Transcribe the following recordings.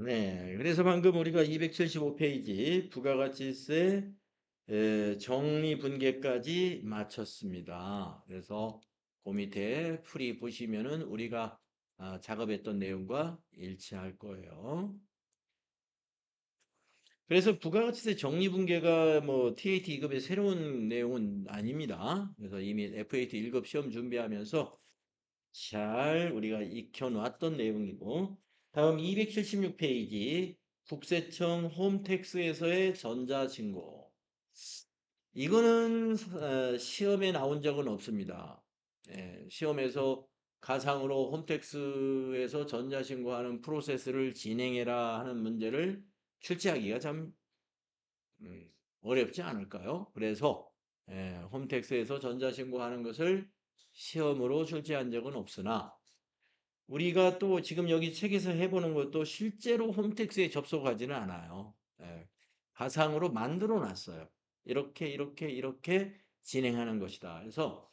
네. 그래서 방금 우리가 275페이지 부가가치세 정리분계까지 마쳤습니다. 그래서 그 밑에 풀이 보시면은 우리가 작업했던 내용과 일치할 거예요. 그래서 부가가치세 정리분계가 뭐 TAT 2급의 새로운 내용은 아닙니다. 그래서 이미 FAT 1급 시험 준비하면서 잘 우리가 익혀놨던 내용이고, 다음 276페이지 국세청 홈택스에서의 전자신고. 이거는 시험에 나온 적은 없습니다. 시험에서 가상으로 홈택스에서 전자신고하는 프로세스를 진행해라 하는 문제를 출제하기가 참 어렵지 않을까요? 그래서 홈택스에서 전자신고하는 것을 시험으로 출제한 적은 없으나, 우리가 또 지금 여기 책에서 해보는 것도 실제로 홈택스에 접속하지는 않아요. 가상으로 만들어 놨어요. 이렇게 이렇게 이렇게 진행하는 것이다. 그래서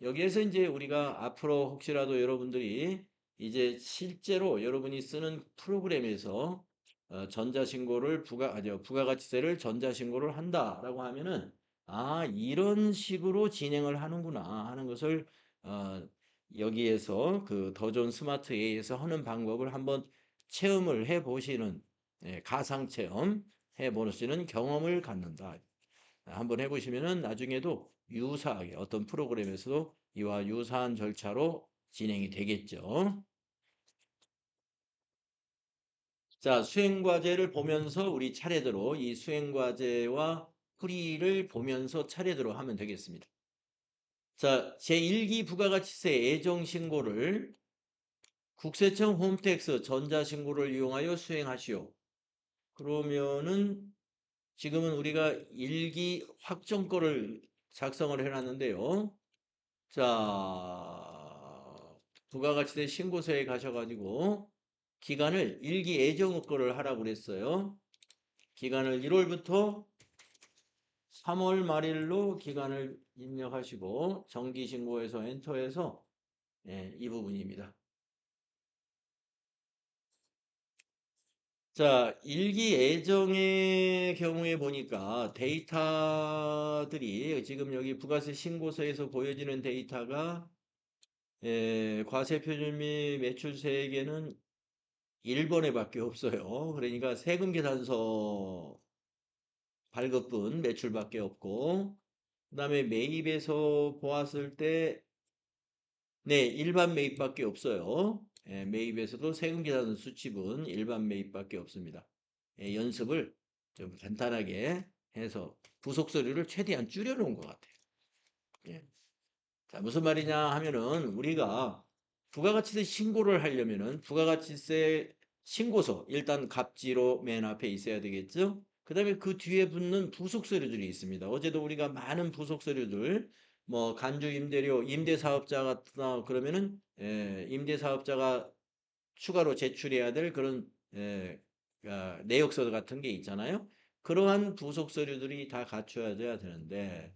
여기에서 이제 우리가 앞으로 혹시라도 여러분들이 이제 실제로 여러분이 쓰는 프로그램에서 전자신고를 부가가치세를 전자신고를 한다라고 하면은, 이런 식으로 진행을 하는구나 하는 것을 어, 여기에서 그 더존 스마트 A에서 하는 방법을 한번 체험을 해 보시는, 가상 체험 해 보시는 경험을 갖는다. 한번 해보시면은 나중에도 유사하게 어떤 프로그램에서도 이와 유사한 절차로 진행이 되겠죠. 자, 수행과제를 보면서 우리 차례대로 이 수행과제와 풀이를 보면서 차례대로 하면 되겠습니다. 자, 제1기 부가가치세 애정신고를 국세청 홈택스 전자신고를 이용하여 수행하시오. 그러면은 지금은 우리가 1기 확정거를 작성을 해놨는데요. 자, 부가가치세 신고서에 가셔가지고 기간을 일기 예정업거를 하라고 그랬어요. 기간을 1월부터 3월 말일로 기간을 입력하시고 정기신고에서 엔터해서 이 부분입니다. 자, 일기 예정의 경우에 보니까 데이터들이 지금 여기 부가세 신고서에서 보여지는 데이터가 과세 표준 및 매출세액에는 1번에밖에 없어요. 그러니까 세금 계산서 발급분 매출밖에 없고, 그다음에 매입에서 보았을 때 네, 일반 매입밖에 없어요. 매입에서도 세금 계산 수치분 일반 매입밖에 없습니다. 연습을 좀 간단하게 해서 부속 서류를 최대한 줄여놓은 것 같아요. 예. 자, 무슨 말이냐 하면은 우리가 부가가치세 신고를 하려면은 부가가치세 신고서 일단 갑지로 맨 앞에 있어야 되겠죠? 그 다음에 그 뒤에 붙는 부속 서류들이 있습니다. 어제도 우리가 많은 부속 서류들, 뭐 간주 임대료, 임대사업자 같다 그러면은 임대사업자가 추가로 제출해야 될 그런 내역서 같은 게 있잖아요. 그러한 부속 서류들이 다 갖춰져야 되는데,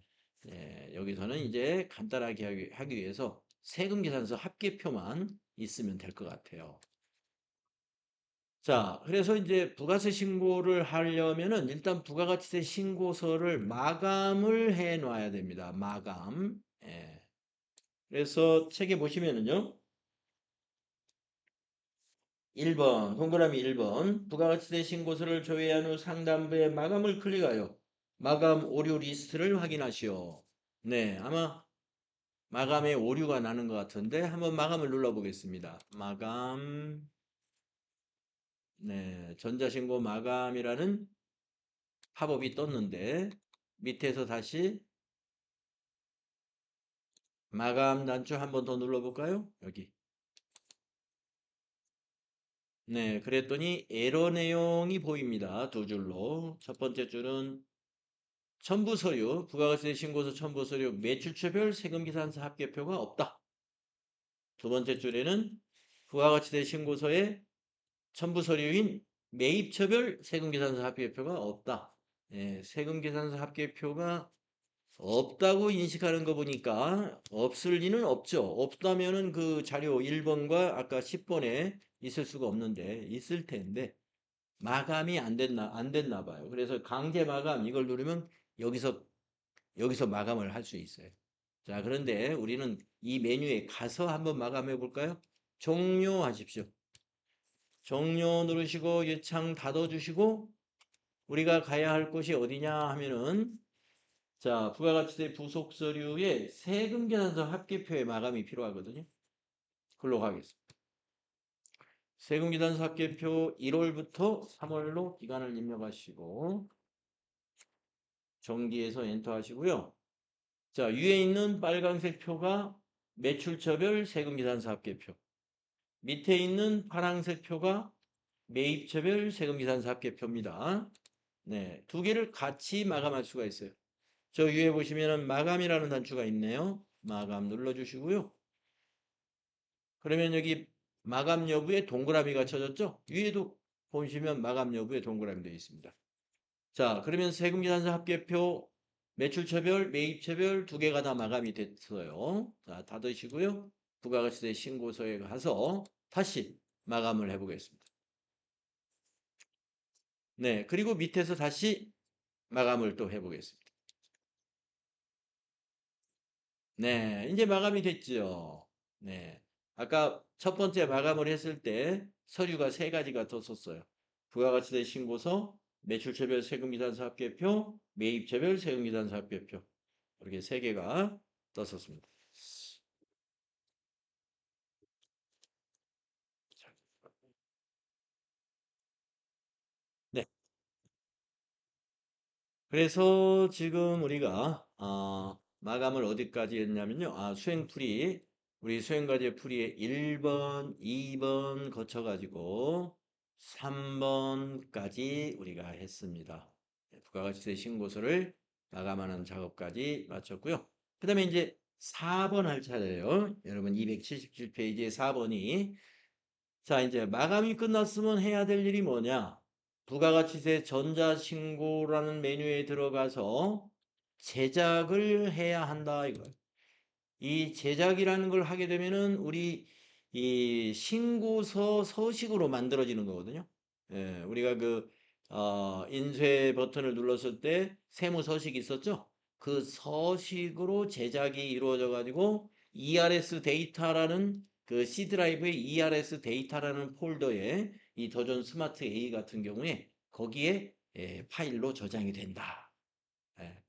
여기서는 이제 간단하게 하기 위해서 세금 계산서 합계표만 있으면 될 것 같아요. 자, 그래서 이제 부가세 신고를 하려면은 일단 부가가치세 신고서를 마감을 해 놔야 됩니다. 마감. 그래서 책에 보시면은요. 1번, 동그라미 1번. 부가가치세 신고서를 조회한 후 상단부에 마감을 클릭하여 마감 오류 리스트를 확인하시오. 네, 아마 마감에 오류가 나는 것 같은데 한번 마감을 눌러보겠습니다. 마감, 네, 전자신고 마감이라는 팝업이 떴는데 밑에서 다시 마감 단추 한번 더 눌러볼까요? 여기. 네, 그랬더니 에러 내용이 보입니다. 두 줄로. 첫 번째 줄은 첨부 서류, 부가가치세 신고서 첨부 서류, 매출처별 세금계산서 합계표가 없다. 두 번째 줄에는 부가가치세 신고서에 첨부 서류인 매입처별 세금계산서 합계표가 없다. 세금계산서 합계표가 없다고 인식하는 거 보니까 없을 리는 없죠. 없다면은 그 자료 1번과 아까 10번에 있을 수가 없는데 있을 텐데 마감이 안 됐나 봐요. 그래서 강제 마감 이걸 누르면 여기서 마감을 할 수 있어요. 자, 그런데 우리는 이 메뉴에 가서 한번 마감해 볼까요? 종료하십시오. 종료 누르시고 이 창 닫아 주시고 우리가 가야 할 곳이 어디냐 하면은 자, 부가가치세 부속 서류에 세금 계산서 합계표의 마감이 필요하거든요. 글로 가겠습니다. 세금 계산서 합계표 1월부터 3월로 기간을 입력하시고 정기해서 엔터 하시고요. 자, 위에 있는 빨간색 표가 매출처별 세금 계산서 합계표. 밑에 있는 파란색 표가 매입처별 세금 계산서 합계표입니다. 네, 두 개를 같이 마감할 수가 있어요. 저 위에 보시면은 마감이라는 단추가 있네요. 마감 눌러주시고요. 그러면 여기 마감 여부에 동그라미가 쳐졌죠? 위에도 보시면 마감 여부에 동그라미 되어 있습니다. 자, 그러면 세금계산서 합계표 매출처별, 매입처별 두 개가 다 마감이 됐어요. 자, 닫으시고요. 부가가치세 신고서에 가서 다시 마감을 해보겠습니다. 네, 그리고 밑에서 다시 마감을 또 해보겠습니다. 네, 이제 마감이 됐죠. 네, 아까 첫 번째 마감을 했을 때 서류가 세 가지가 떴었어요. 부가가치세 신고서, 매출처별 세금계산서 합계표, 매입처별 세금계산서 합계표 이렇게 세 개가 떴었습니다. 네, 그래서 지금 우리가 마감을 어디까지 했냐면요. 수행풀이 우리 수행과제 풀이의 1번, 2번 거쳐가지고 3번까지 우리가 했습니다. 부가가치세 신고서를 마감하는 작업까지 마쳤고요. 그 다음에 이제 4번 할 차례예요. 여러분 277페이지에 4번이 자, 이제 마감이 끝났으면 해야 될 일이 뭐냐? 부가가치세 전자신고라는 메뉴에 들어가서 제작을 해야 한다 이거예요. 이 제작이라는 걸 하게 되면은 우리 이 신고서 서식으로 만들어지는 거거든요. 예, 우리가 인쇄 버튼을 눌렀을 때 세무 서식이 있었죠? 그 서식으로 제작이 이루어져 가지고 ERS 데이터라는 그 C 드라이브의 ERS 데이터라는 폴더에 이 도전 스마트 A 같은 경우에 거기에 파일로 저장이 된다. 예.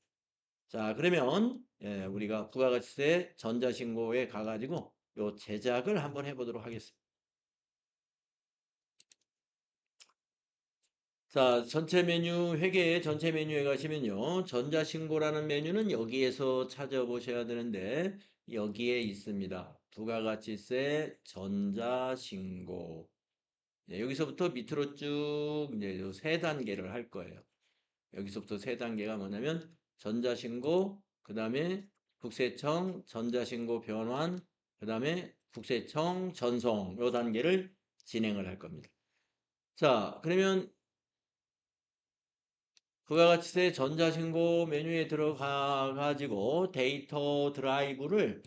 자, 그러면 우리가 부가가치세 전자신고에 가가지고 요 제작을 한번 해보도록 하겠습니다. 자, 전체 메뉴 회계 전체 메뉴에 가시면요. 전자신고라는 메뉴는 여기에서 찾아보셔야 되는데 여기에 있습니다. 부가가치세 전자신고. 네, 여기서부터 밑으로 쭉 이제 세 단계를 할 거예요. 여기서부터 세 단계가 뭐냐면 전자신고, 그 다음에 국세청 전자신고 변환, 그 다음에 국세청 전송 요 단계를 진행을 할 겁니다. 자, 그러면 부가가치세 전자신고 메뉴에 들어가 가지고 데이터 드라이브를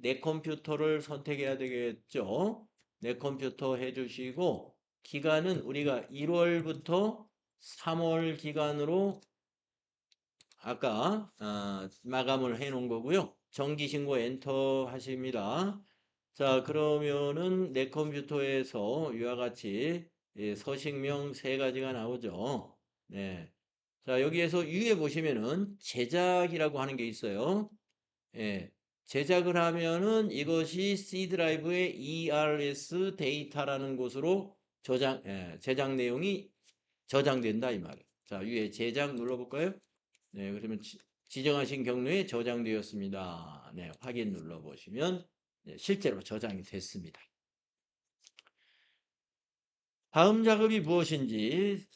내 컴퓨터를 선택해야 되겠죠. 내 컴퓨터 해주시고 기간은 우리가 1월부터 3월 기간으로 아까 마감을 해 놓은 거고요. 정기신고 엔터 하십니다. 자, 그러면은 내 컴퓨터에서 이와 같이 서식명 세 가지가 나오죠. 네. 자, 여기에서 위에 보시면은 제작이라고 하는 게 있어요. 예. 제작을 하면은 이것이 C 드라이브의 ERS 데이터라는 곳으로 제작 내용이 저장된다 이 말이에요. 자, 위에 제작 눌러볼까요? 네, 그러면 지정하신 경로에 저장되었습니다. 네, 확인 눌러보시면 네, 실제로 저장이 됐습니다. 다음 작업이 무엇인지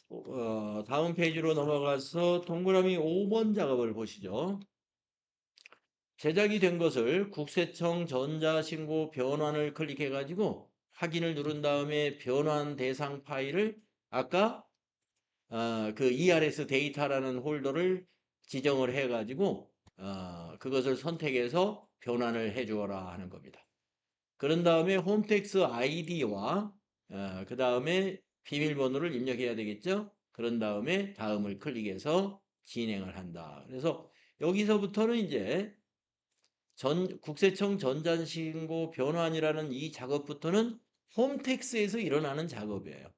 다음 페이지로 넘어가서 동그라미 5번 작업을 보시죠. 제작이 된 것을 국세청 전자신고 변환을 클릭해 가지고 확인을 누른 다음에 변환 대상 파일을 아까 그 ERS 데이터라는 홀더를 지정을 해 가지고 그것을 선택해서 변환을 해 주어라 하는 겁니다. 그런 다음에 홈택스 아이디와 그 다음에 비밀번호를 입력해야 되겠죠? 그런 다음에 다음을 클릭해서 진행을 한다. 그래서 여기서부터는 이제 국세청 전자신고 변환이라는 이 작업부터는 홈택스에서 일어나는 작업이에요.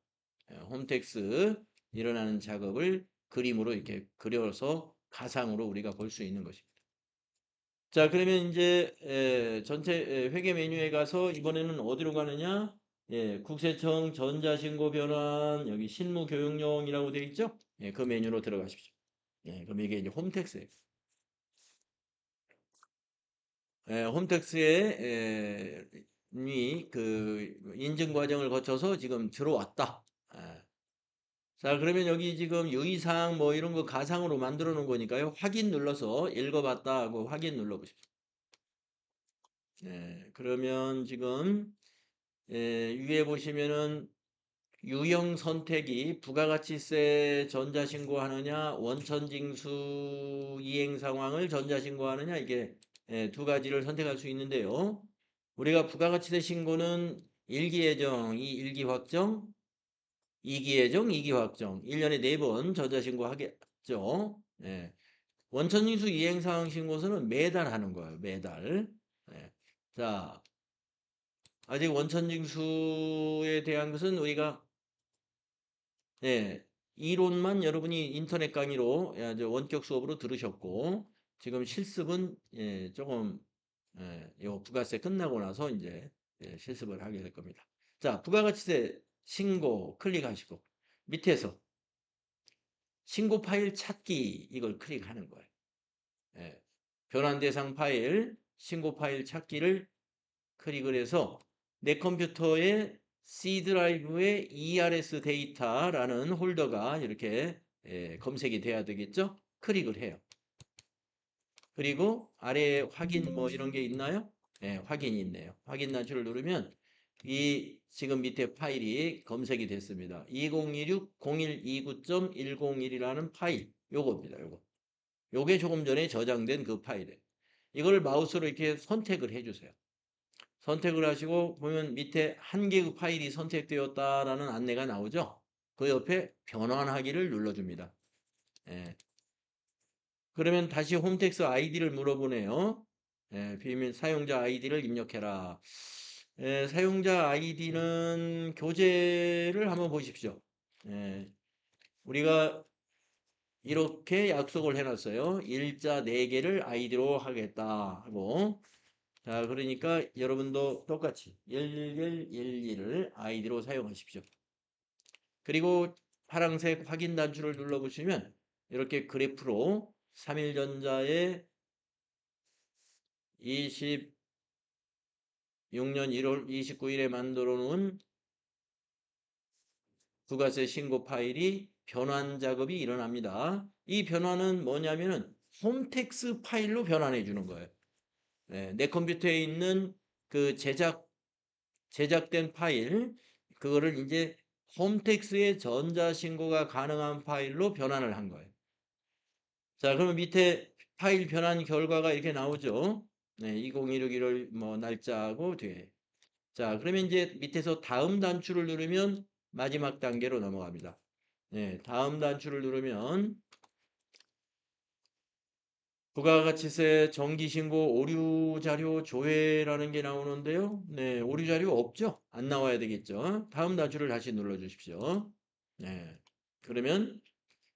홈택스 일어나는 작업을 그림으로 이렇게 그려서 가상으로 우리가 볼 수 있는 것입니다. 자, 그러면 이제 전체 회계 메뉴에 가서 이번에는 어디로 가느냐? 국세청 전자신고 변환 여기 실무교육용이라고 되어 있죠? 그 메뉴로 들어가십시오. 그럼 이게 이제 홈택스예요. 홈택스에 그 인증 과정을 거쳐서 지금 들어왔다. 자, 그러면 여기 지금 유의사항 뭐 이런 거 가상으로 만들어 놓은 거니까요. 확인 눌러서 읽어봤다 하고 확인 눌러보십시오. 그러면 지금 위에 보시면은 유형 선택이 부가가치세 전자신고하느냐 원천징수 이행 상황을 전자신고하느냐 이게 두 가지를 선택할 수 있는데요. 우리가 부가가치세 신고는 일기 예정, 일기 확정, 2기 예정, 2기 확정 1년에 4번 전자신고 하겠죠. 원천징수 이행사항 신고서는 매달 하는 거예요. 매달. 자, 아직 원천징수에 대한 것은 우리가 이론만 여러분이 인터넷 강의로 원격 수업으로 들으셨고 지금 실습은 조금 요 부가세 끝나고 나서 이제 실습을 하게 될 겁니다. 자, 부가가치세 신고 클릭하시고 밑에서 신고 파일 찾기 이걸 클릭하는 거예요. 변환 대상 파일 신고 파일 찾기를 클릭을 해서 내 컴퓨터에 C 드라이브에 ERS 데이터라는 홀더가 이렇게 검색이 돼야 되겠죠? 클릭을 해요. 그리고 아래에 확인 뭐 이런 게 있나요? 확인이 있네요. 확인 단추를 누르면 이 지금 밑에 파일이 검색이 됐습니다. 2026-0129.101이라는 파일 요겁니다. 요거. 요게 조금 전에 저장된 그 파일이에요. 이걸 마우스로 이렇게 선택을 해주세요. 선택을 하시고 보면 밑에 한 개의 파일이 선택되었다라는 안내가 나오죠. 그 옆에 변환하기를 눌러줍니다. 그러면 다시 홈택스 아이디를 물어보네요. 비밀 사용자 아이디를 입력해라. 사용자 아이디는 교재를 한번 보십시오. 우리가 이렇게 약속을 해놨어요. 일자 4개를 아이디로 하겠다 하고 자, 그러니까 여러분도 똑같이 1111을 아이디로 사용하십시오. 그리고 파란색 확인 단추를 눌러보시면 이렇게 그래프로 3일전자에 26년 1월 29일에 만들어 놓은 부가세 신고 파일이 변환 작업이 일어납니다. 이 변환은 뭐냐면은 홈택스 파일로 변환해 주는 거예요. 내 컴퓨터에 있는 그 제작된 파일, 그거를 이제 홈택스에 전자신고가 가능한 파일로 변환을 한 거예요. 자, 그러면 밑에 파일 변환 결과가 이렇게 나오죠. 2016 1월 뭐 날짜하고 뒤에. 자, 그러면 이제 밑에서 다음 단추를 누르면 마지막 단계로 넘어갑니다. 다음 단추를 누르면 부가가치세 정기신고 오류 자료 조회라는 게 나오는데요. 오류 자료 없죠? 안 나와야 되겠죠? 다음 단추를 다시 눌러 주십시오. 그러면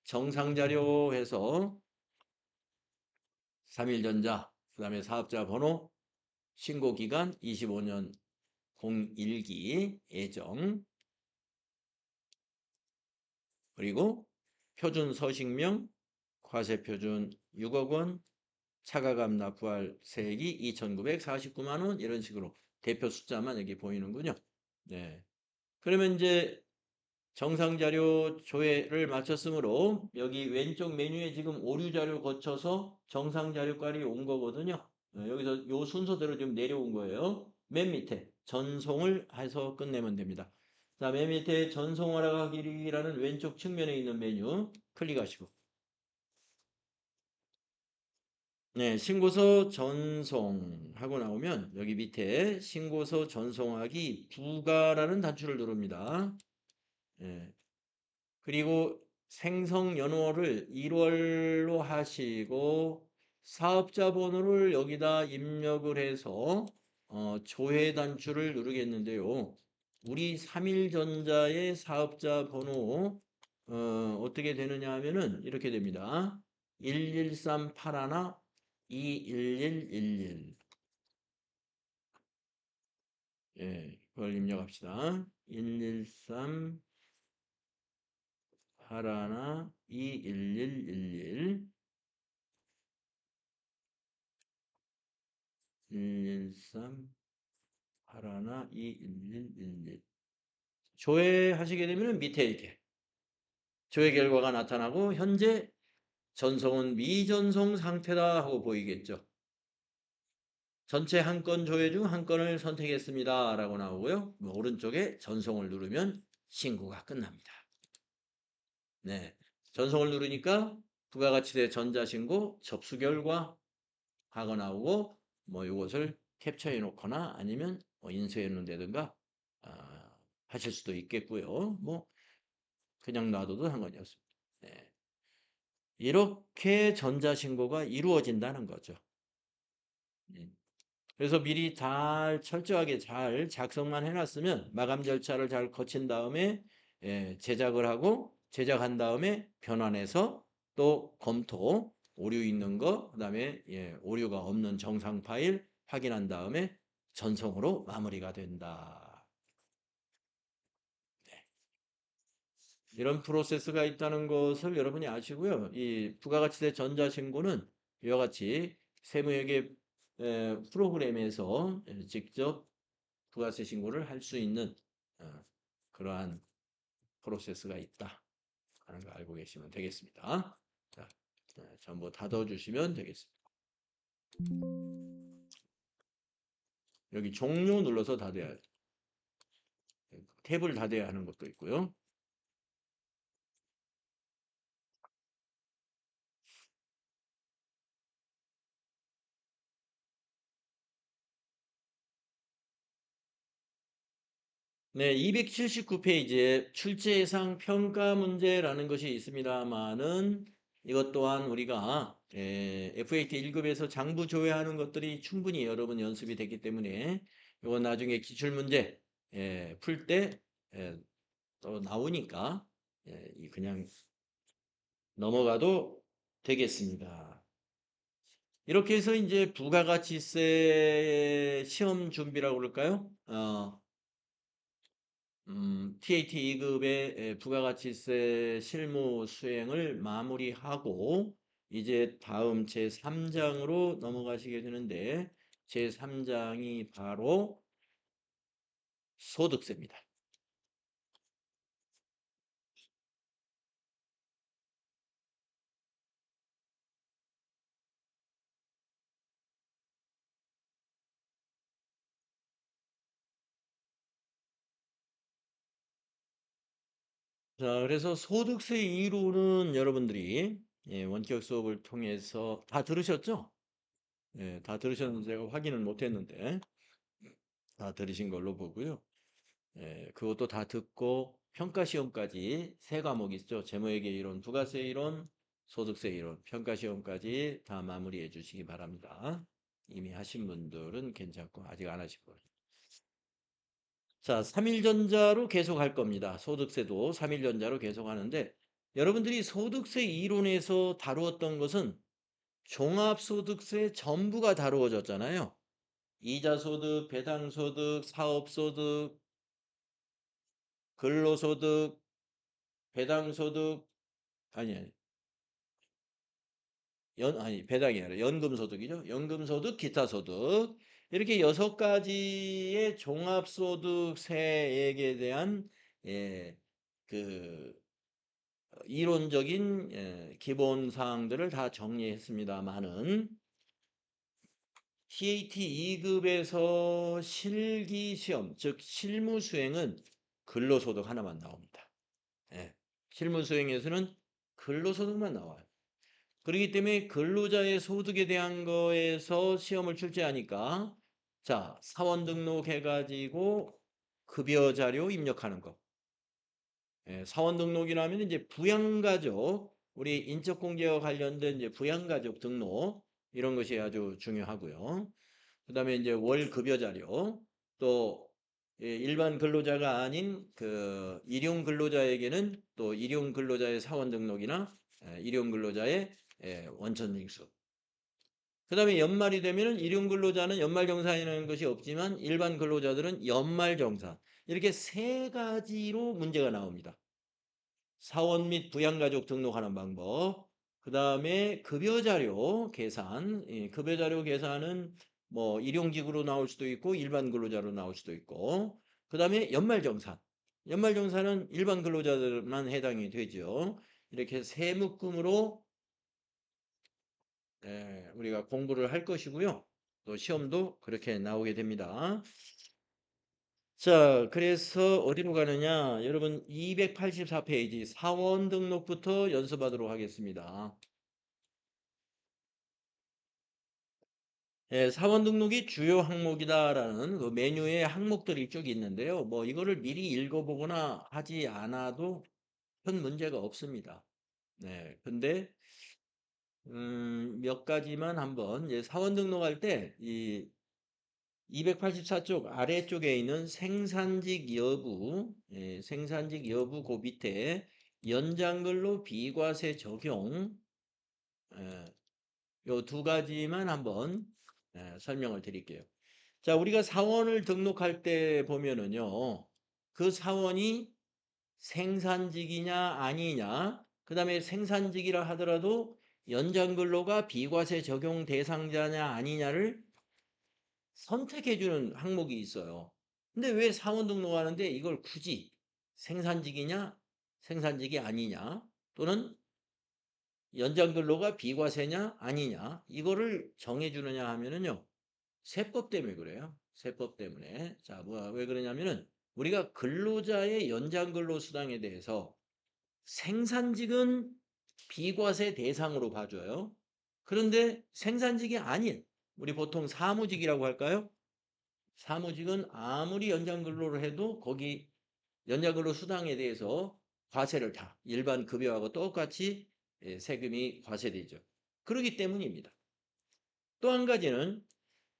정상 자료 해서 3일전자, 그 다음에 사업자 번호, 신고 기간 25년 01기 예정, 그리고 표준 서식명, 과세표준 6억 원, 차가감 납부할 세액이 2,949만 원 이런 식으로 대표 숫자만 여기 보이는군요. 그러면 이제 정상 자료 조회를 마쳤으므로 여기 왼쪽 메뉴에 지금 오류 자료 거쳐서 정상 자료까지 온 거거든요. 여기서 요 순서대로 좀 내려온 거예요. 맨 밑에 전송을 해서 끝내면 됩니다. 자, 맨 밑에 전송하라기라는 왼쪽 측면에 있는 메뉴 클릭하시고 신고서 전송하고 나오면 여기 밑에 신고서 전송하기 부가라는 단추를 누릅니다. 예. 그리고 생성 연월을 1월로 하시고 사업자 번호를 여기다 입력을 해서 조회 단추를 누르겠는데요. 우리 삼일전자의 사업자 번호 어떻게 되느냐 하면은 이렇게 됩니다. 11381 21111. 예, 그걸 입력합시다. 113 81 21111 113 81 21111 조회하시게 되면 밑에 이렇게 조회 결과가 나타나고 현재 전송은 미전송 상태다 하고 보이겠죠. 전체 한 건 조회 중 한 건을 선택했습니다 라고 나오고요. 오른쪽에 전송을 누르면 신고가 끝납니다. 네, 전송을 누르니까 부가가치세 전자신고 접수 결과 하고 나오고 뭐 이것을 캡처해 놓거나 아니면 인쇄해 놓는다든가 하실 수도 있겠고요. 뭐 그냥 놔둬도 상관이 없습니다. 네. 이렇게 전자신고가 이루어진다는 거죠. 그래서 미리 잘 철저하게 잘 작성만 해놨으면 마감 절차를 잘 거친 다음에 제작을 하고 제작한 다음에 변환해서 또 검토, 오류 있는 거, 그다음에 오류가 없는 정상 파일 확인한 다음에 전송으로 마무리가 된다. 네. 이런 프로세스가 있다는 것을 여러분이 아시고요. 이 부가가치세 전자신고는 이와 같이 세무회계 프로그램에서 직접 부가세 신고를 할 수 있는 그러한 프로세스가 있다 하는 거 알고 계시면 되겠습니다. 자, 전부 닫아주시면 되겠습니다. 여기 종료 눌러서 닫아야 탭을 닫아야 하는 것도 있고요. 네, 279페이지에 출제 예상 평가 문제라는 것이 있습니다만은 이것 또한 우리가 FAT 1급에서 장부 조회하는 것들이 충분히 여러분 연습이 됐기 때문에 이건 나중에 기출문제 풀 때 또 나오니까 그냥 넘어가도 되겠습니다. 이렇게 해서 이제 부가가치세 시험 준비라고 그럴까요? TAT 2급의 부가가치세 실무 수행을 마무리하고 이제 다음 제3장으로 넘어가시게 되는데 제3장이 바로 소득세입니다. 자, 그래서 소득세 이론은 여러분들이 원격 수업을 통해서 다 들으셨죠? 다 들으셨는지 제가 확인을 못했는데 다 들으신 걸로 보고요. 그것도 다 듣고 평가 시험까지 세 과목 있죠. 재무회계 이론, 부가세 이론, 소득세 이론, 평가 시험까지 다 마무리해 주시기 바랍니다. 이미 하신 분들은 괜찮고 아직 안 하신 분. 자, 3일전자로 계속 할 겁니다. 소득세도 3일전자로 계속 하는데 여러분들이 소득세 이론에서 다루었던 것은 종합소득세 전부가 다루어졌잖아요. 이자소득, 배당소득, 사업소득, 근로소득, 배당소득, 아니, 배당이 아니라 연금소득이죠. 연금소득, 기타소득. 이렇게 6가지의 종합소득세액에 대한, 그, 이론적인, 기본 사항들을 다 정리했습니다만은, TAT 2급에서 실기시험, 즉, 실무수행은 근로소득 하나만 나옵니다. 실무수행에서는 근로소득만 나와요. 그렇기 때문에 근로자의 소득에 대한 거에서 시험을 출제하니까 자, 사원 등록해가지고 급여 자료 입력하는 거. 사원 등록이라면 이제 부양가족, 우리 인적공제와 관련된 이제 부양가족 등록 이런 것이 아주 중요하고요. 그다음에 이제 월급여 자료, 또 일반 근로자가 아닌 그 일용 근로자에게는 또 일용 근로자의 사원 등록이나 일용 근로자의 원천징수. 그다음에 연말이 되면은 일용 근로자는 연말정산이라는 것이 없지만 일반 근로자들은 연말정산. 이렇게 세 가지로 문제가 나옵니다. 사원 및 부양가족 등록하는 방법. 그다음에 급여자료 계산. 급여자료 계산은 뭐 일용직으로 나올 수도 있고 일반 근로자로 나올 수도 있고. 그다음에 연말정산. 연말정산은 일반 근로자들만 해당이 되죠. 이렇게 세 묶음으로 우리가 공부를 할 것이고요. 또 시험도 그렇게 나오게 됩니다. 자, 그래서 어디로 가느냐? 여러분 284페이지 사원 등록부터 연습하도록 하겠습니다. 사원 등록이 주요 항목이다라는 그 메뉴에 항목들이 쭉 있는데요. 뭐 이거를 미리 읽어보거나 하지 않아도 큰 문제가 없습니다. 네, 근데 몇 가지만 한번 사원 등록할 때이 284쪽 아래쪽에 있는 생산직 여부, 생산직 여부 그 밑에 연장근로 비과세 적용 요 두 가지만 한번 설명을 드릴게요. 자, 우리가 사원을 등록할 때 보면은요. 그 사원이 생산직이냐 아니냐, 그 다음에 생산직이라 하더라도 연장근로가 비과세 적용 대상자냐 아니냐를 선택해주는 항목이 있어요. 근데 왜 사원 등록하는데 이걸 굳이 생산직이냐, 생산직이 아니냐, 또는 연장근로가 비과세냐, 아니냐, 이거를 정해주느냐 하면은요, 세법 때문에 그래요. 세법 때문에. 자, 왜 그러냐면은 우리가 근로자의 연장근로 수당에 대해서 생산직은 비과세 대상으로 봐줘요. 그런데 생산직이 아닌, 우리 보통 사무직이라고 할까요? 사무직은 아무리 연장근로를 해도 거기 연장근로 수당에 대해서 과세를 다 일반 급여하고 똑같이 세금이 과세되죠. 그러기 때문입니다. 또 한 가지는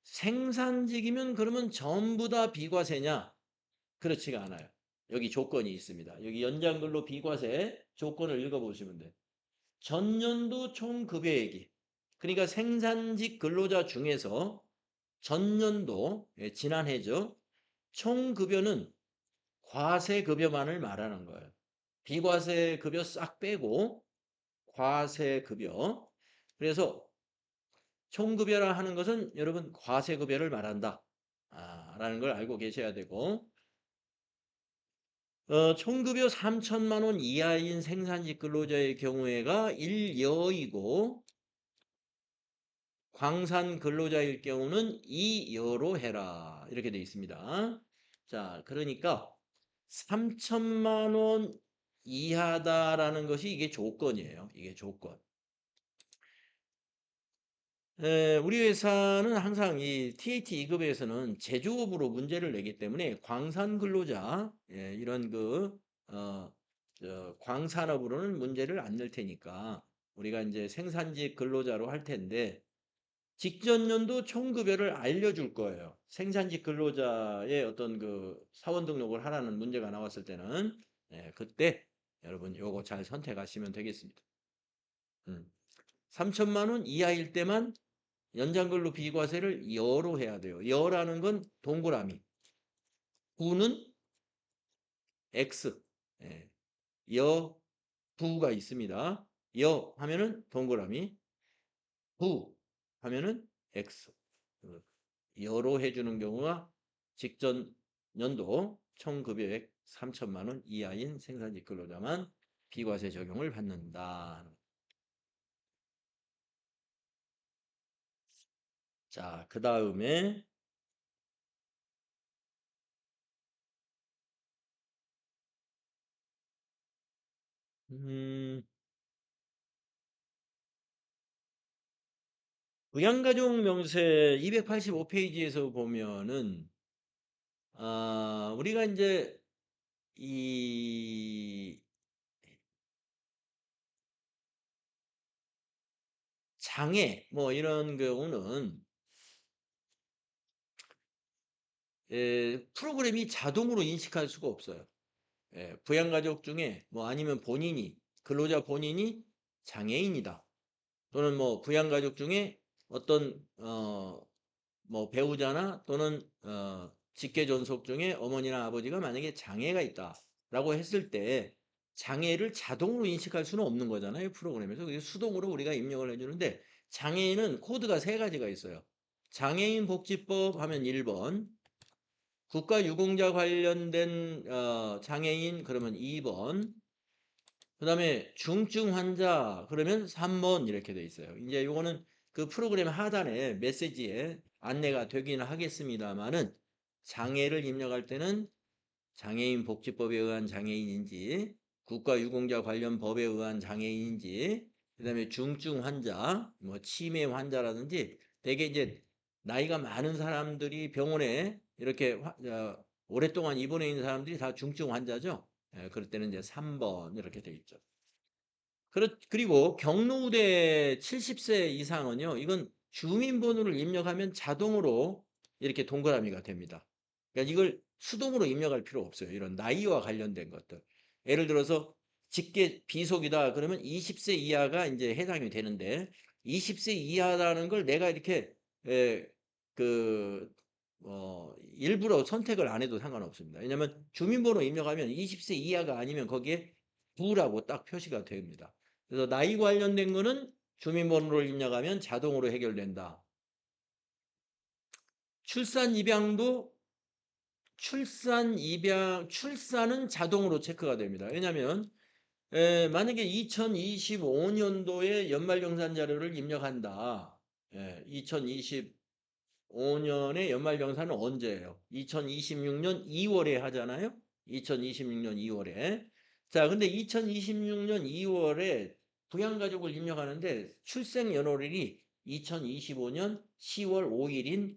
생산직이면 그러면 전부 다 비과세냐? 그렇지가 않아요. 여기 조건이 있습니다. 여기 연장근로 비과세 조건을 읽어보시면 돼요. 전년도 총급여액이, 그러니까 생산직 근로자 중에서 전년도, 지난해죠. 총급여는 과세급여만을 말하는 거예요. 비과세급여 싹 빼고 과세급여. 그래서 총급여라 하는 것은 여러분 과세급여를 말한다. 라는 걸 알고 계셔야 되고, 총급여 3천만 원 이하인 생산직 근로자의 경우에가 1여이고 광산 근로자일 경우는 2여로 해라. 이렇게 되어 있습니다. 자, 그러니까 3천만 원 이하다라는 것이 이게 조건이에요. 이게 조건. 우리 회사는 항상 이 TAT 2급에서는 제조업으로 문제를 내기 때문에 광산 근로자, 이런 어, 광산업으로는 문제를 안 낼 테니까 우리가 이제 생산직 근로자로 할 텐데 직전 연도 총급여를 알려줄 거예요. 생산직 근로자의 어떤 그 사원 등록을 하라는 문제가 나왔을 때는 그때 여러분 요거 잘 선택하시면 되겠습니다. 3천만 원 이하일 때만 연장근로 비과세를 여로 해야 돼요. 여라는 건 동그라미. 부는 X. 예, 여, 부가 있습니다. 여 하면은 동그라미. 부 하면은 X. 여로 해주는 경우가 직전 연도 총급여액 3천만 원 이하인 생산직 근로자만 비과세 적용을 받는다. 자, 그 다음에 음, 부양가족 명세 285페이지에서 보면은 우리가 이제 이 장애 뭐 이런 경우는 프로그램이 자동으로 인식할 수가 없어요. 부양가족 중에 뭐 아니면 본인이 근로자 본인이 장애인이다. 또는 뭐 부양가족 중에 어떤 뭐 배우자나 또는 직계 존속 중에 어머니나 아버지가 만약에 장애가 있다라고 했을 때 장애를 자동으로 인식할 수는 없는 거잖아요, 프로그램에서. 그래서 수동으로 우리가 입력을 해주는데 장애인은 코드가 세 가지가 있어요. 장애인 복지법 하면 1번, 국가유공자 관련된 장애인 그러면 2번, 그 다음에 중증 환자 그러면 3번 이렇게 돼 있어요. 이제 요거는 그 프로그램 하단에 메시지에 안내가 되기는 하겠습니다만은 장애를 입력할 때는 장애인 복지법에 의한 장애인인지 국가유공자 관련 법에 의한 장애인인지 그 다음에 중증 환자 뭐 치매 환자라든지 되게 이제 나이가 많은 사람들이 병원에 이렇게 오랫동안 입원해 있는 사람들이 다 중증 환자죠. 그럴 때는 이제 3번 이렇게 돼 있죠. 그리고 경로우대 70세 이상은요, 이건 주민번호를 입력하면 자동으로 이렇게 동그라미가 됩니다. 그러니까 이걸 수동으로 입력할 필요 없어요. 이런 나이와 관련된 것들. 예를 들어서 직계 비속이다 그러면 20세 이하가 이제 해당이 되는데 20세 이하라는 걸 내가 이렇게 에, 그 일부러 선택을 안 해도 상관없습니다. 왜냐하면 주민번호 입력하면 20세 이하가 아니면 거기에 부라고 딱 표시가 됩니다. 그래서 나이 관련된 거는 주민번호를 입력하면 자동으로 해결된다. 출산 입양도 출산은 자동으로 체크가 됩니다. 왜냐하면 만약에 2025년도에 연말정산 자료를 입력한다. 2025년에 연말정산은 언제예요? 2026년 2월에 하잖아요. 2026년 2월에. 자, 근데 2026년 2월에 부양가족을 입력하는데 출생 연월일이 2025년 10월 5일인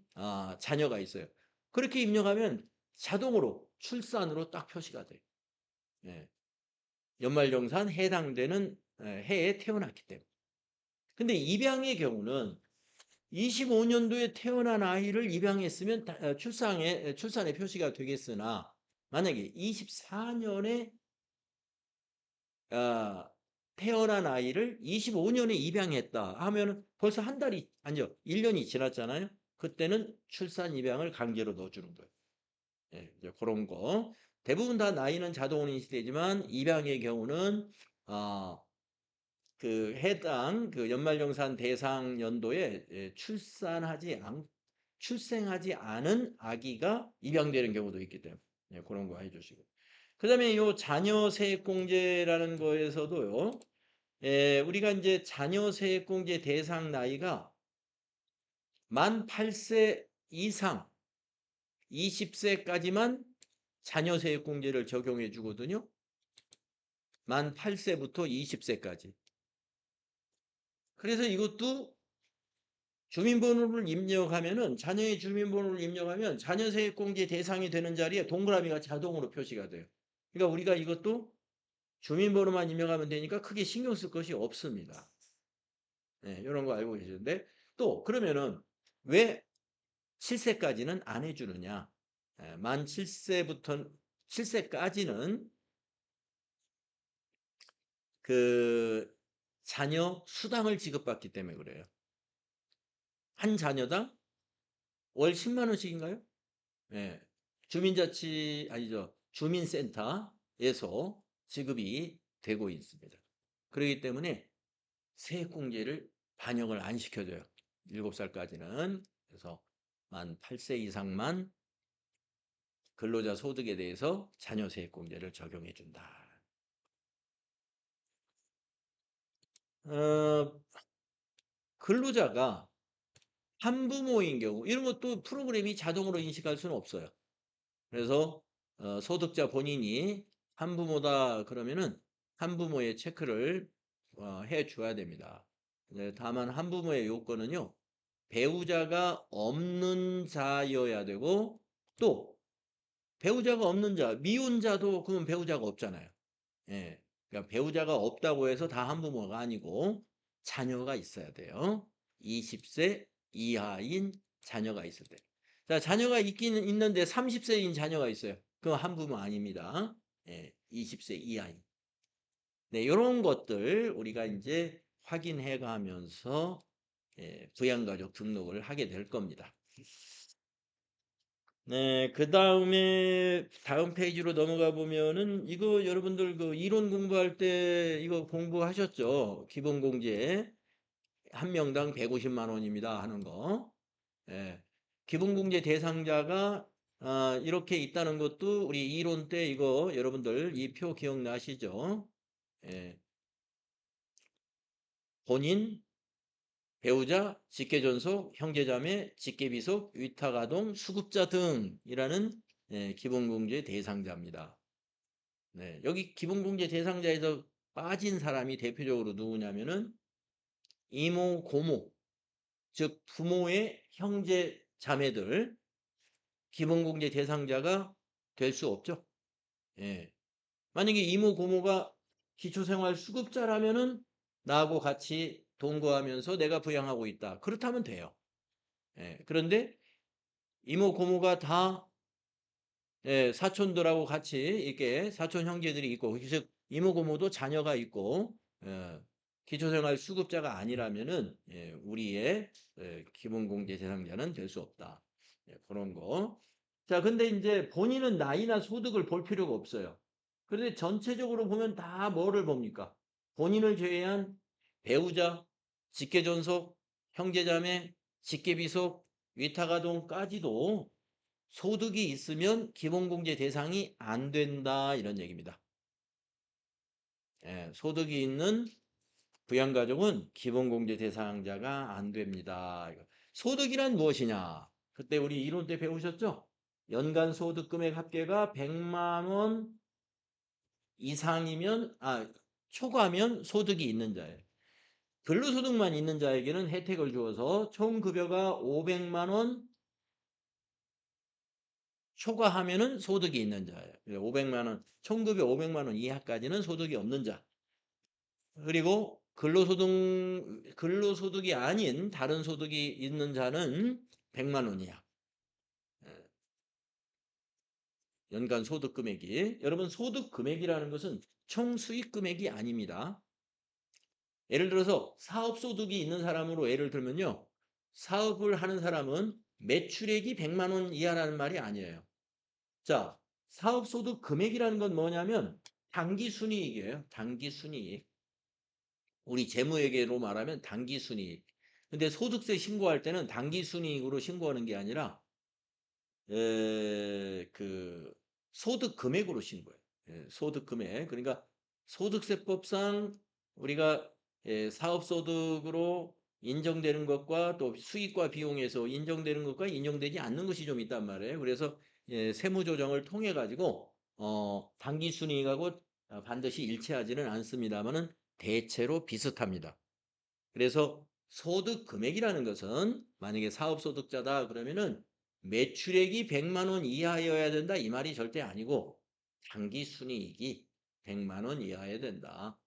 자녀가 있어요. 그렇게 입력하면 자동으로 출산으로 딱 표시가 돼요. 예. 연말정산 해당되는 해에 태어났기 때문에. 근데 입양의 경우는 25년도에 태어난 아이를 입양했으면 출산에 표시가 되겠으나 만약에 24년에 태어난 아이를 25년에 입양했다 하면 벌써 한 달이 아니죠. 1년이 지났잖아요. 그때는 출산 입양을 강제로 넣어주는 거예요. 이제 그런 거. 대부분 다 나이는 자동으로 인식되지만 입양의 경우는 그 해당 그 연말정산 대상 연도에 출생하지 않은 아기가 입양되는 경우도 있기 때문에 그런 거 해주시고. 그 다음에 요 자녀 세액공제라는 거에서도요, 우리가 이제 자녀 세액공제 대상 나이가 만 8세 이상 20세까지만 자녀 세액공제를 적용해 주거든요. 만 8세부터 20세까지. 그래서 이것도 주민번호를 입력하면은 자녀의 주민번호를 입력하면 자녀세액공제 대상이 되는 자리에 동그라미가 자동으로 표시가 돼요. 그러니까 우리가 이것도 주민번호만 입력하면 되니까 크게 신경 쓸 것이 없습니다. 이런 거 알고 계시는데 또 그러면은 왜 7세까지는 안 해주느냐? 만 7세까지는 그 자녀 수당을 지급받기 때문에 그래요. 한 자녀당 월 10만 원씩인가요? 예. 주민센터에서 지급이 되고 있습니다. 그렇기 때문에 세액공제를 반영을 안 시켜줘요. 7살까지는. 그래서 만 8세 이상만 근로자 소득에 대해서 자녀 세액공제를 적용해 준다. 근로자가 한부모인 경우 이런 것도 프로그램이 자동으로 인식할 수는 없어요. 그래서 소득자 본인이 한부모다 그러면은 한부모의 체크를 해 줘야 됩니다. 다만 한부모의 요건은요. 배우자가 없는 자여야 되고 또 배우자가 없는 자, 미혼자도 그러면 배우자가 없잖아요. 예. 그러니까 배우자가 없다고 해서 다 한부모가 아니고 자녀가 있어야 돼요. 20세 이하인 자녀가 있을 때. 자, 자녀가 있기는 있는데 30세인 자녀가 있어요. 그건 한부모 아닙니다. 예, 20세 이하인. 네, 요런 것들 우리가 이제 확인해 가면서 예, 부양가족 등록을 하게 될 겁니다. 네, 그다음에 다음 페이지로 넘어가 보면은 이거 여러분들 그 이론 공부할 때 이거 공부하셨죠? 기본 공제 한 명당 150만 원입니다 하는 거. 예. 기본 공제 대상자가 이렇게 있다는 것도 우리 이론 때 이거 여러분들 이 표 기억나시죠? 예. 본인, 배우자, 직계존속, 형제자매, 직계비속, 위탁아동, 수급자 등이라는 예, 기본공제 대상자입니다. 네, 여기 기본공제 대상자에서 빠진 사람이 대표적으로 누구냐면은 이모, 고모, 즉 부모의 형제, 자매들 기본공제 대상자가 될 수 없죠. 예. 만약에 이모, 고모가 기초생활 수급자라면은 나하고 같이 동거하면서 내가 부양하고 있다. 그렇다면 돼요. 예, 그런데 이모 고모가 다 예, 사촌들하고 같이 이렇게 사촌 형제들이 있고 즉 이모 고모도 자녀가 있고 예, 기초생활 수급자가 아니라면은 예, 우리의 예, 기본공제 대상자는 될 수 없다. 예, 그런 거. 자, 근데 이제 본인은 나이나 소득을 볼 필요가 없어요. 그런데 전체적으로 보면 다 뭐를 봅니까? 본인을 제외한 배우자, 직계존속, 형제자매, 직계비속, 위탁아동까지도 소득이 있으면 기본공제 대상이 안 된다 이런 얘기입니다. 예, 소득이 있는 부양가족은 기본공제 대상자가 안 됩니다. 소득이란 무엇이냐? 그때 우리 이론 때 배우셨죠? 연간 소득 금액 합계가 100만 원 이상이면 초과면 소득이 있는 자예요. 근로소득만 있는 자에게는 혜택을 주어서 총 급여가 500만 원 초과하면은 소득이 있는 자예요. 500만 원, 총급여 500만 원 이하까지는 소득이 없는 자. 그리고 근로소득이 아닌 다른 소득이 있는 자는 100만 원 이하. 예, 연간 소득 금액이. 여러분 소득 금액이라는 것은 총 수익 금액이 아닙니다. 예를 들어서 사업 소득이 있는 사람으로 예를 들면요. 사업을 하는 사람은 매출액이 100만 원 이하라는 말이 아니에요. 자, 사업소득 금액이라는 건 뭐냐면 당기순이익이에요. 당기순이익. 우리 재무회계로 말하면 당기순이익. 근데 소득세 신고할 때는 당기순이익으로 신고하는 게 아니라 그 소득 금액으로 신고해요. 예, 소득 금액. 그러니까 소득세법상 우리가 사업소득으로 인정되는 것과 또 수익과 비용에서 인정되는 것과 인정되지 않는 것이 좀 있단 말이에요. 그래서 세무조정을 통해 가지고 당기순이익하고 반드시 일치하지는 않습니다만은 대체로 비슷합니다. 그래서 소득 금액이라는 것은 만약에 사업소득자다 그러면은 매출액이 100만 원 이하여야 된다 이 말이 절대 아니고 당기순이익이 100만 원 이하여야 된다.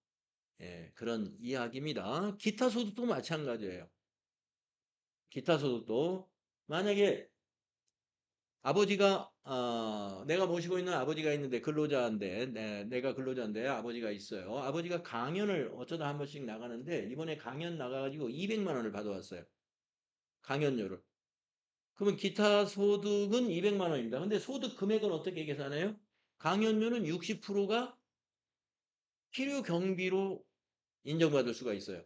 예, 그런 이야기입니다. 기타 소득도 마찬가지예요. 기타 소득도 만약에 아버지가 내가 모시고 있는 아버지가 있는데 근로자인데 내가 근로자인데 아버지가 있어요. 아버지가 강연을 어쩌다 한 번씩 나가는데 이번에 강연 나가가지고 200만 원을 받아왔어요. 강연료를. 그러면 기타 소득은 200만 원입니다. 근데 소득 금액은 어떻게 계산해요? 강연료는 60%가 필요 경비로 인정받을 수가 있어요.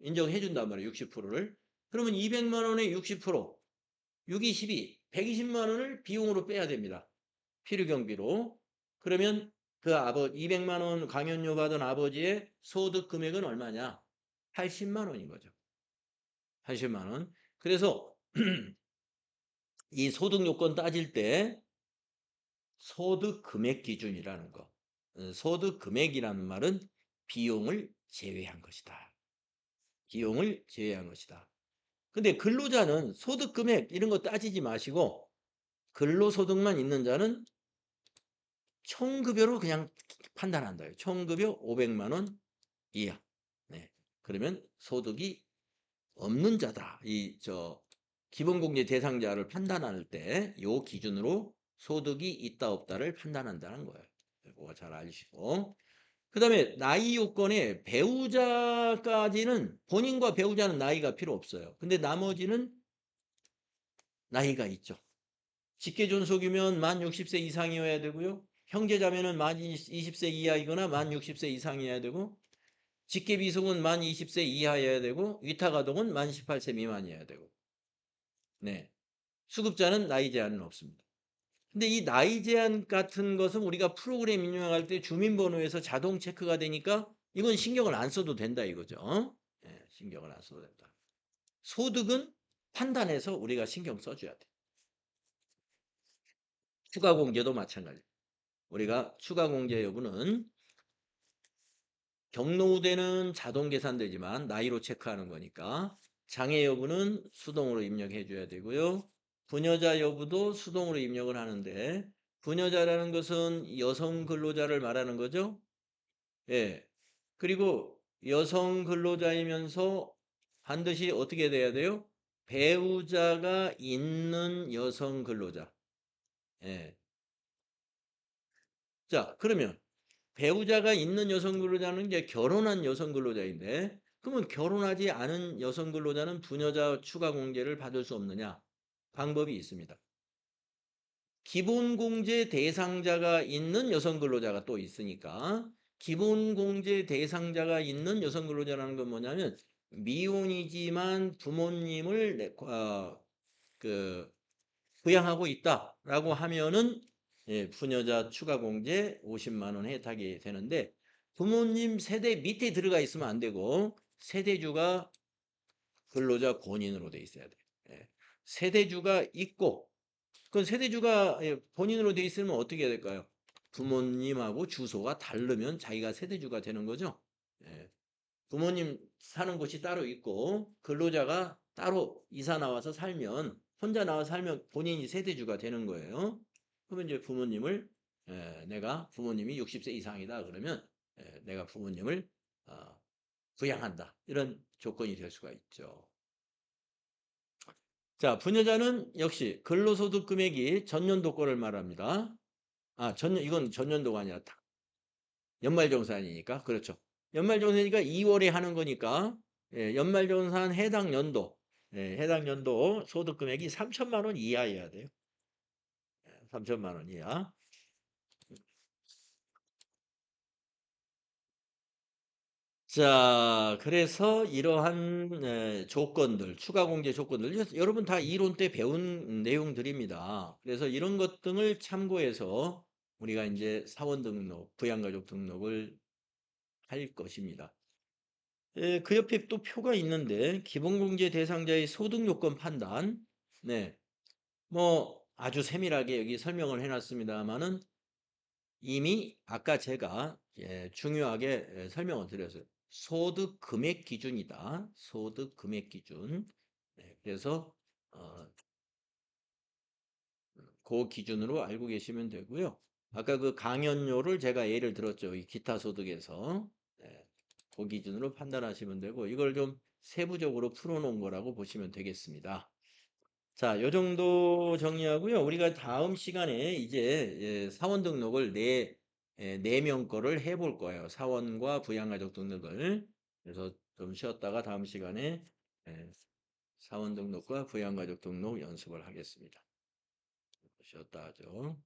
인정해 준단 말이에요. 60%를. 그러면 200만 원의 60%, 6이 12, 120만 원을 비용으로 빼야 됩니다. 필요 경비로. 그러면 그 200만 원 강연료 받은 아버지의 소득 금액은 얼마냐? 80만 원인 거죠. 80만 원. 그래서 이 소득 요건 따질 때 소득 금액 기준이라는 거. 소득 금액이라는 말은 비용을 제외한 것이다. 비용을 제외한 것이다. 근데 근로자는 소득 금액 이런 거 따지지 마시고 근로소득만 있는 자는 총급여로 그냥 판단한다. 총급여 500만 원 이하. 네. 그러면 소득이 없는 자다. 기본공제 대상자를 판단할 때 요 기준으로 소득이 있다 없다를 판단한다는 거예요. 그거 잘 아시고. 그다음에 나이 요건에 배우자까지는 본인과 배우자는 나이가 필요 없어요. 근데 나머지는 나이가 있죠. 직계존속이면 만 60세 이상이어야 되고요. 형제자매는 만 20세 이하이거나 만 60세 이상이어야 되고 직계비속은 만 20세 이하여야 되고 위탁아동은 만 18세 미만이어야 되고 네. 수급자는 나이 제한은 없습니다. 근데 이 나이 제한 같은 것은 우리가 프로그램 인용할 때 주민번호에서 자동 체크가 되니까 이건 신경을 안 써도 된다 이거죠. 네, 신경을 안 써도 된다. 소득은 판단해서 우리가 신경 써줘야 돼. 추가 공제도 마찬가지. 우리가 추가 공제 여부는 경로우대는 자동 계산되지만 나이로 체크하는 거니까 장애 여부는 수동으로 입력해 줘야 되고요. 부녀자 여부도 수동으로 입력을 하는데 부녀자라는 것은 여성 근로자를 말하는 거죠. 예. 그리고 여성 근로자이면서 반드시 어떻게 돼야 돼요? 배우자가 있는 여성 근로자. 예. 자, 그러면 배우자가 있는 여성 근로자는 이제 결혼한 여성 근로자인데 그러면 결혼하지 않은 여성 근로자는 부녀자 추가 공제를 받을 수 없느냐? 방법이 있습니다. 기본공제 대상자가 있는 여성 근로자가 또 있으니까 기본공제 대상자가 있는 여성 근로자라는 건 뭐냐면 미혼이지만 부모님을 그 부양하고 있다라고 하면은 예, 부녀자 추가 공제 50만 원 혜택이 되는데 부모님 세대 밑에 들어가 있으면 안 되고 세대주가 근로자 본인으로 돼 있어야 돼요. 예. 세대주가 있고 그 세대주가 예, 본인으로 돼 있으면 어떻게 해야 될까요? 부모님하고 주소가 다르면 자기가 세대주가 되는 거죠. 예. 부모님 사는 곳이 따로 있고 근로자가 따로 이사 나와서 살면 혼자 나와 살면 본인이 세대주가 되는 거예요. 그러면 이제 부모님을 내가 부모님이 60세 이상이다 그러면 내가 부모님을 부양한다 이런 조건이 될 수가 있죠. 자, 부녀자는 역시 근로소득 금액이 전년도 거를 말합니다. 이건 전년도가 아니라 연말정산이니까 그렇죠. 연말정산이니까 2월에 하는 거니까 연말정산 해당 연도 소득 금액이 3천만 원 이하여야 돼요. 3천만 원 이하. 자, 그래서 이러한 조건들, 추가 공제 조건들, 여러분 다 이론 때 배운 내용들입니다. 그래서 이런 것 등을 참고해서 우리가 이제 사원 등록, 부양가족 등록을 할 것입니다. 그 옆에 또 표가 있는데 기본공제 대상자의 소득 요건 판단. 네, 뭐 아주 세밀하게 여기 설명을 해놨습니다만은 이미 아까 제가 중요하게 설명을 드렸어요. 소득 금액 기준이다. 소득 금액 기준. 네, 그래서 어, 그 기준으로 알고 계시면 되고요. 아까 그 강연료를 제가 예를 들었죠. 이 기타 소득에서 네, 그 기준으로 판단하시면 되고 이걸 좀 세부적으로 풀어놓은 거라고 보시면 되겠습니다. 자, 요 정도 정리하고요. 우리가 다음 시간에 이제 사원 등록을 네 명 거를 해볼 거예요. 사원과 부양가족 등록을. 그래서 좀 쉬었다가 다음 시간에 예, 사원 등록과 부양가족 등록 연습을 하겠습니다. 쉬었다 하죠.